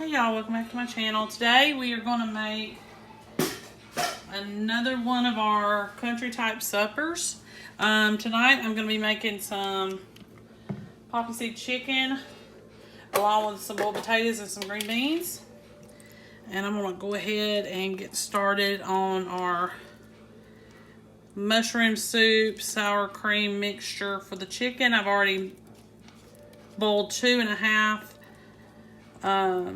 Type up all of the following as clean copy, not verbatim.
Hey y'all, welcome back to my channel. Today we are going to make another one of our country type suppers. Tonight I'm going to be making some poppy seed chicken along with some boiled potatoes and some green beans. And I'm going to go ahead and get started on our mushroom soup sour cream mixture for the chicken. I've already boiled 2.5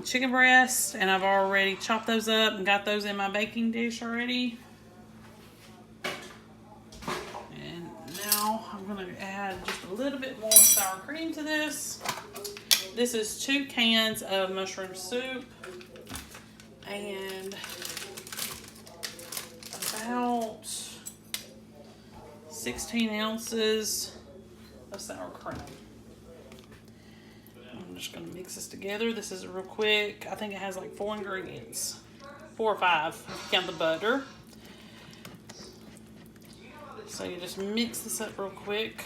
chicken breasts, and I've already chopped those up and got those in my baking dish already. And now I'm going to add just a little bit more sour cream to this. This is 2 cans of mushroom soup and about 16 ounces of sour cream. I'm just going to mix this together. This is real quick. I think it has like 4 ingredients. 4 or 5 if you count the butter. So you just mix this up real quick.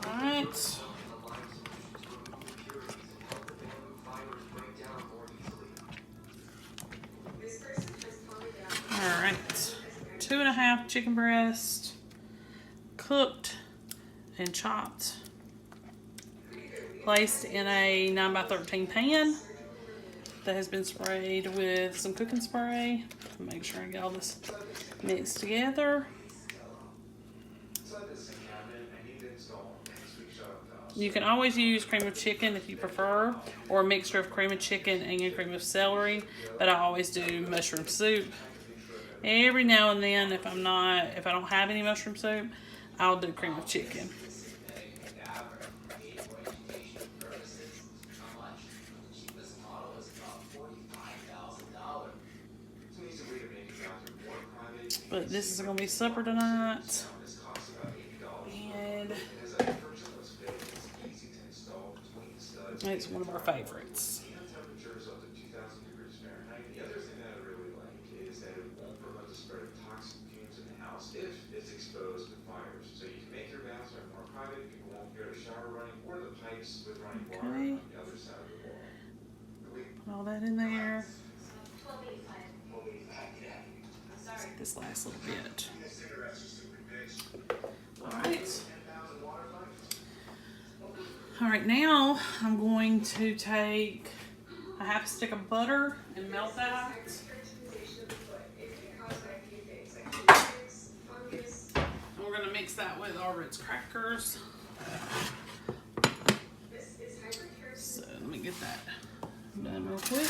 Alright. Alright, 2.5 chicken breasts, cooked and chopped, placed in a 9x13 pan that has been sprayed with some cooking spray. Make sure I get all this mixed together. You can always use cream of chicken if you prefer, or a mixture of cream of chicken and cream of celery, but I always do mushroom soup. Every now and then, if I don't have any mushroom soup, I'll do cream of chicken. But this is going to be supper tonight. And it's one of our favorites. If it's exposed to fires. So you can make your bathroom more private, people won't hear the shower running or the pipes with running water on the other side of the wall. Put all that in there. Take this last little bit. Alright, now I'm going to take a half stick of butter and melt that. We're going to mix that with our Ritz crackers. So let me get that done real quick.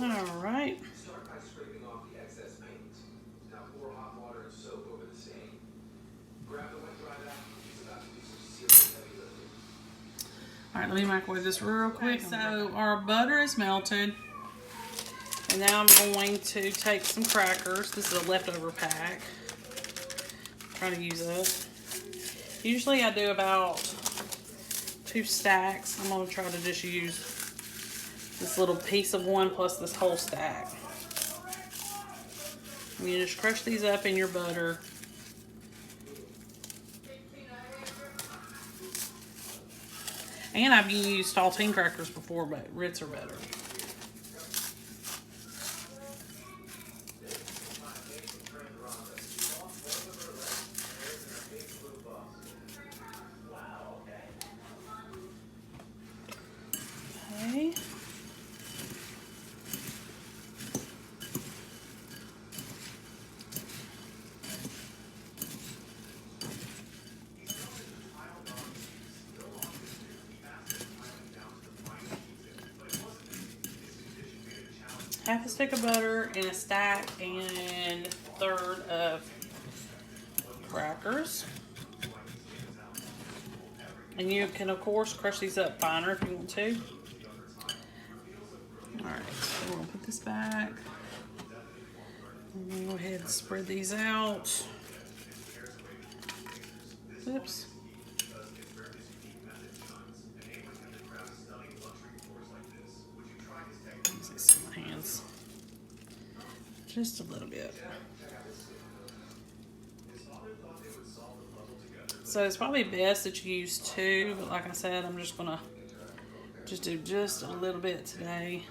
All right. Start by scraping off the excess paint. Now pour hot water and soap over the stain. Grab the wet dry back. It's about to do some serious heavy lifting. All right, let me microwave this real quick. So our butter is melted. And now I'm going to take some crackers. This is a leftover pack. I'm trying to use it. Usually I do about 2 stacks. I'm going to try to just use this little piece of one plus this whole stack. And you just crush these up in your butter. And I've used saltine crackers before, but Ritz are better. Okay. Half a stick of butter and a stack and 1/3 of crackers. And you can, of course, crush these up finer if you want to. Alright, so we're going to put this back. I'm gonna go ahead and spread these out. Oops. See my hands. Just a little bit. So it's probably best that you use 2, but like I said, I'm just gonna do just a little bit today.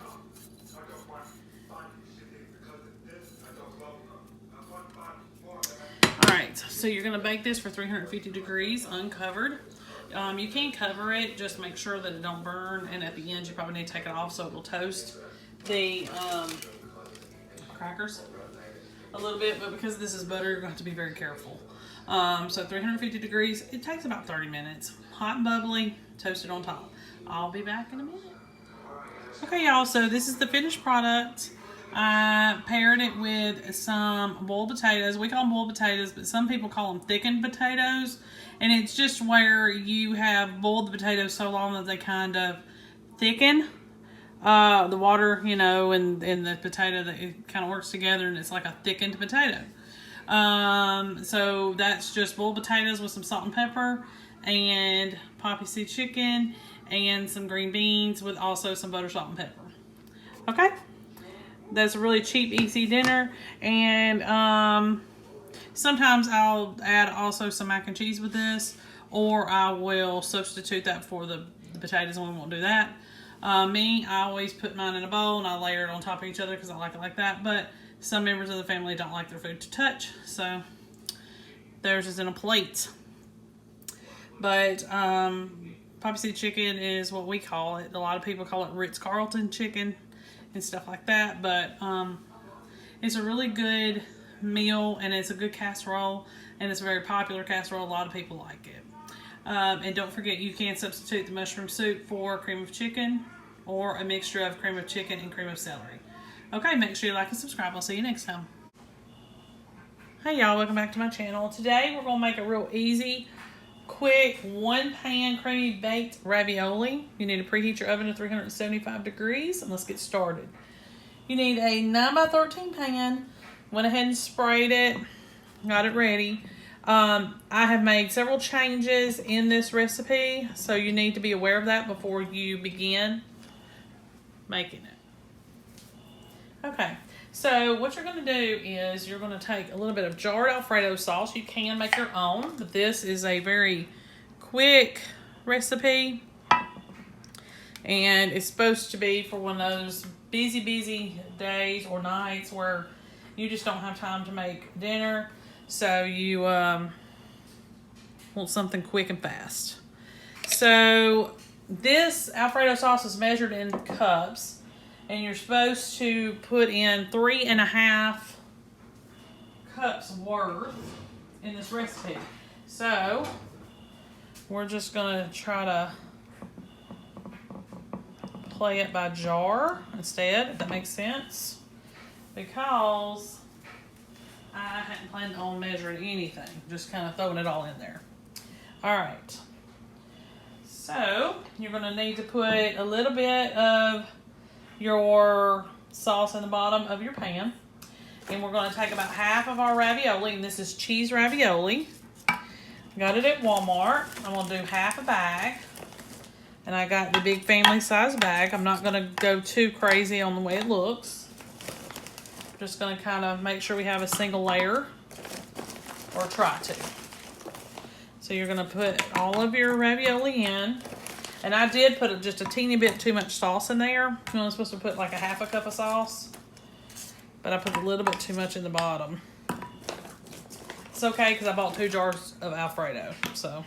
Alright, so you're gonna bake this for 350 degrees uncovered. You can cover it, just make sure that it don't burn, and at the end you probably need to take it off so it will toast the crackers a little bit, but because this is butter, you're going to have to be very careful. So 350 degrees, it takes about 30 minutes. Hot and bubbly, toasted on top. I'll be back in a minute. Okay, y'all, so this is the finished product. I paired it with some boiled potatoes. We call them boiled potatoes, but some people call them thickened potatoes. And it's just where you have boiled the potatoes so long that they kind of thicken the water, you know, and the potato, that it kind of works together and it's like a thickened potato. So that's just boiled potatoes with some salt and pepper and poppy seed chicken and some green beans with also some butter, salt, and pepper. Okay? That's a really cheap, easy dinner. And sometimes I'll add also some mac and cheese with this, or I will substitute that for the potatoes and we won't do that. I always put mine in a bowl and I layer it on top of each other because I like it like that. But some members of the family don't like their food to touch, so theirs is in a plate. But poppy seed chicken is what we call it. A lot of people call it Ritz-Carlton chicken and stuff like that. But it's a really good meal and it's a good casserole and it's a very popular casserole. A lot of people like it. And don't forget, you can substitute the mushroom soup for cream of chicken or a mixture of cream of chicken and cream of celery. Okay, make sure you like and subscribe. I'll see you next time. Hey y'all, welcome back to my channel. Today we're going to make a real easy, quick, one-pan creamy baked ravioli. You need to preheat your oven to 375 degrees and let's get started. You need a 9x13 pan. Went ahead and sprayed it, got it ready. I have made several changes in this recipe, so you need to be aware of that before you begin making it. Okay, so what you're going to do is you're going to take a little bit of jarred Alfredo sauce. You can make your own, but this is a very quick recipe. And it's supposed to be for one of those busy days or nights where you just don't have time to make dinner. So you want something quick and fast. So this Alfredo sauce is measured in cups. And you're supposed to put in 3.5 cups worth in this recipe. So we're just gonna try to play it by jar instead, if that makes sense. Because I hadn't planned on measuring anything, just kind of throwing it all in there. All right. So you're gonna need to put a little bit of your sauce in the bottom of your pan, and we're going to take about half of our ravioli, and this is cheese ravioli. Got it at Walmart. I'm going to do half a bag, and I got the big family size bag. I'm not going to go too crazy on the way it looks. I'm just going to kind of make sure we have a single layer, or try to. So you're going to put all of your ravioli in. And I did put just a teeny bit too much sauce in there. You're only supposed to put like a half a cup of sauce. But I put a little bit too much in the bottom. It's okay because I bought 2 jars of Alfredo. So.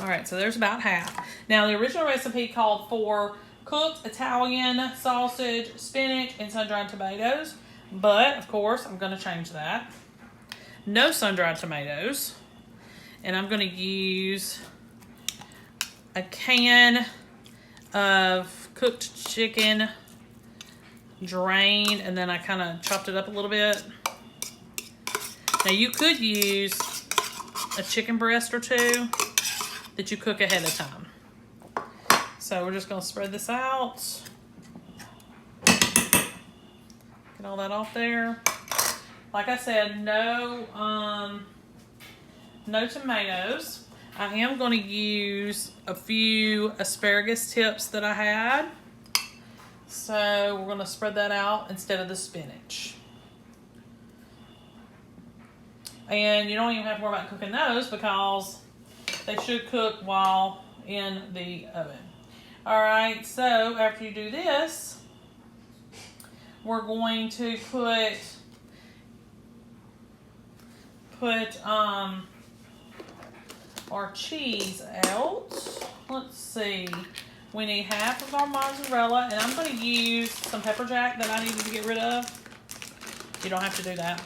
Alright, so there's about half. Now the original recipe called for cooked Italian sausage, spinach, and sun-dried tomatoes. But, of course, I'm going to change that. No sun-dried tomatoes. And I'm going to use a can of cooked chicken, drained, and then I kind of chopped it up a little bit. Now you could use a chicken breast or 2 that you cook ahead of time. So we're just gonna spread this out. Get all that off there. Like I said, no tomatoes. I am going to use a few asparagus tips that I had. So we're going to spread that out instead of the spinach. And you don't even have to worry about cooking those because they should cook while in the oven. All right, so after you do this, we're going to put our cheese out. Let's see. We need half of our mozzarella, and I'm going to use some pepper jack that I needed to get rid of. You don't have to do that.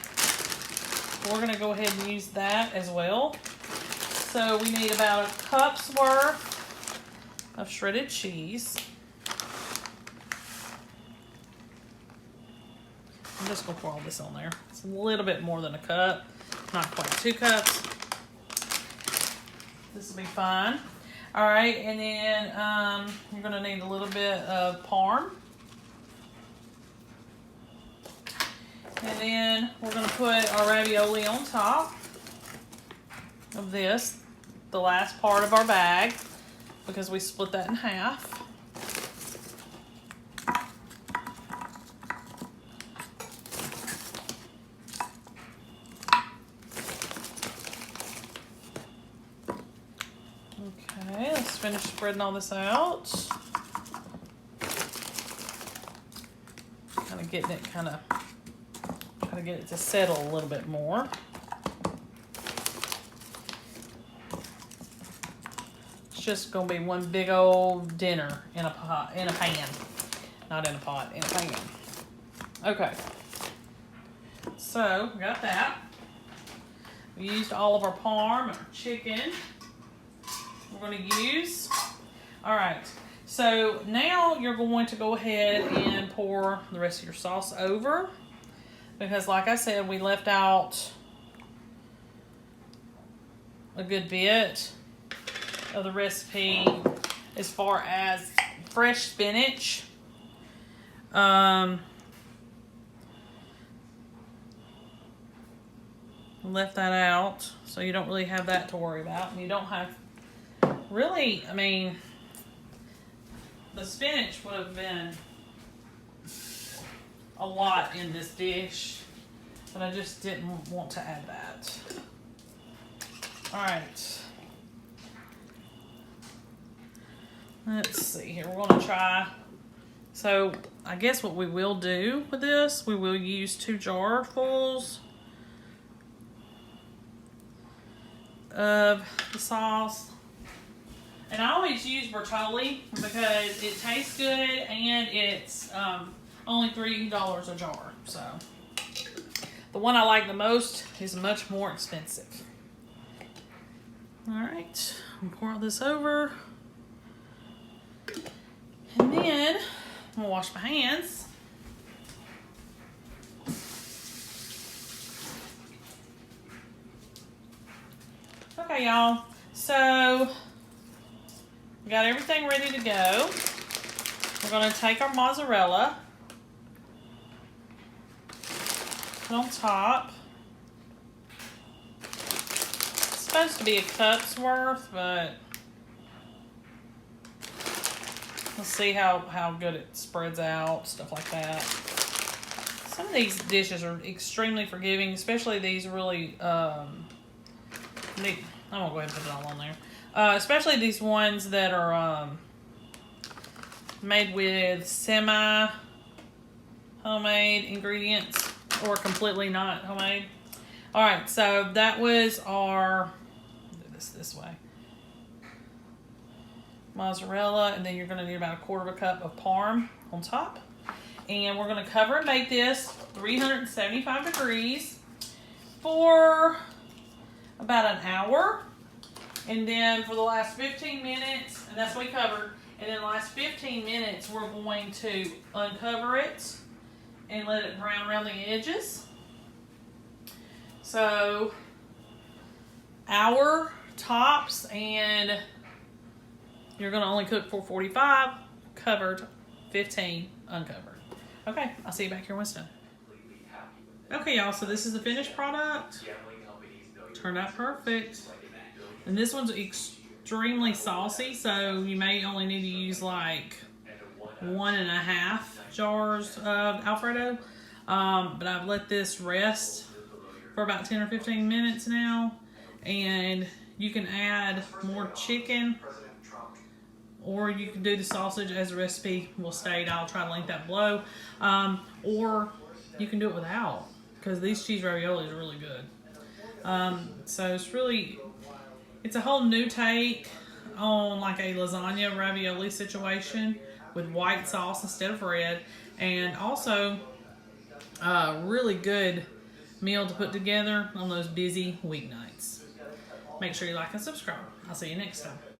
We're going to go ahead and use that as well. So we need about a cup's worth of shredded cheese. I'm just going to pour all this on there. It's a little bit more than a cup. Not quite 2 cups. This will be fine. All right, and then you're going to need a little bit of parm. And then we're going to put our ravioli on top of this, the last part of our bag, because we split that in half. Okay, let's finish spreading all this out. Kind of getting it trying to get it to settle a little bit more. It's just gonna be one big old dinner in a pot, in a pan. Not in a pot, in a pan. Okay. So, we got that. We used all of our parm and our chicken. We're going to use. All right. So now you're going to go ahead and pour the rest of your sauce over. Because like I said, we left out a good bit of the recipe as far as fresh spinach. Left that out, so you don't really have that to worry about. And you don't have, really, I mean, the spinach would have been a lot in this dish, but I just didn't want to add that. All right. Let's see here. We're going to try. So I guess what we will do with this, we will use 2 jarfuls of the sauce. And I always use Bertolli because it tastes good and it's only $3 a jar. So the one I like the most is much more expensive. All right, pour all this over. And then I'm gonna wash my hands. Okay, y'all. So we got everything ready to go. We're gonna take our mozzarella, put on top. It's supposed to be a cup's worth, but let's see how good it spreads out, stuff like that. Some of these dishes are extremely forgiving, especially these really, I'm gonna go ahead and put it all on there. Especially these ones that are made with semi-homemade ingredients or completely not homemade. All right, so that was our, do this way. Mozzarella, and then you're gonna need about 1/4 cup of parm on top. And we're gonna cover and bake this 375 degrees for about an hour. And then for the last 15 minutes, and that's what we covered, and then the last 15 minutes, we're going to uncover it and let it brown around the edges. So, hour tops, and You're gonna only cook for 45 covered, 15 uncovered. Okay, I'll see you back here when it's done. Okay, y'all, so this is the finished product. Turned out perfect. And this one's extremely saucy, so you may only need to use like 1.5 jars of Alfredo. But I've let this rest for about 10 or 15 minutes now. And you can add more chicken, or you can do the sausage as the recipe will state. I'll try to link that below. Or you can do it without, because these cheese raviolis are really good. So it's a whole new take on like a lasagna ravioli situation with white sauce instead of red, and also a really good meal to put together on those busy weeknights. Make sure you like and subscribe. I'll see you next time.